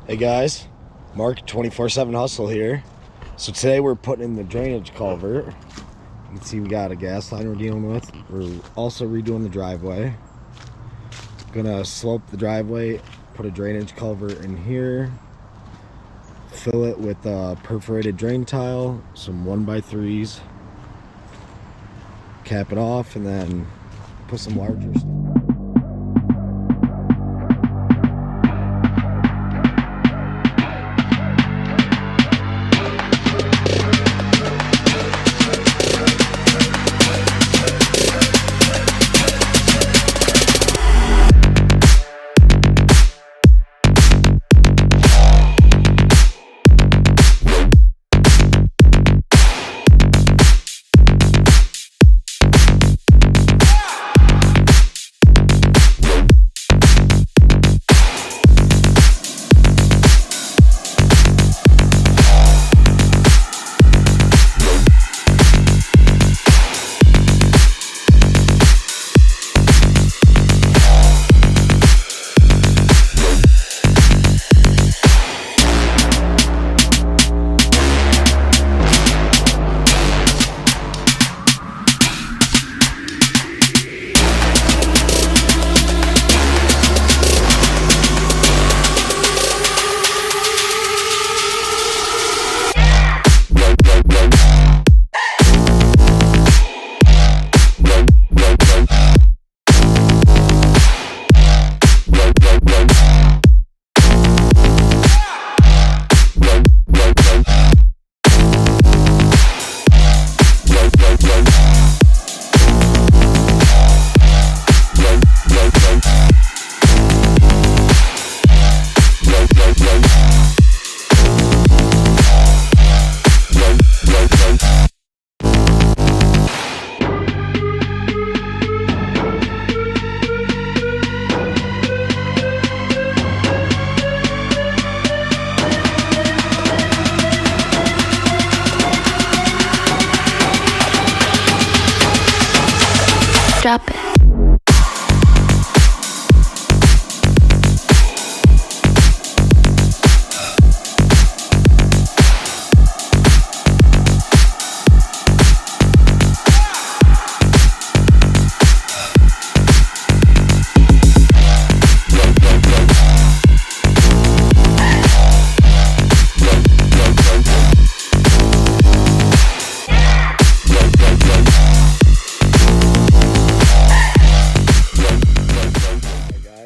Hey guys, Mark 24/7 Hustle here. So today we're putting in the drainage culvert. You can see we got a gas line we're dealing with. We're also redoing the driveway. Gonna slope the driveway, put a drainage culvert in here, fill it with perforated drain tile, some 1x3s, cap it off, and then put some larger stuff. Drop it.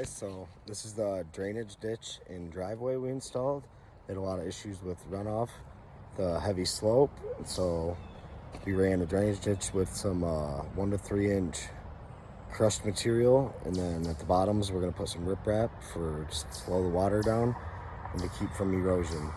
So this is the drainage ditch and driveway we installed. Had a lot of issues with runoff, the heavy slope. So we ran a drainage ditch with some 1 to 3 inch crushed material, and then at the bottoms we're gonna put some riprap for just to slow the water down and to keep from erosion.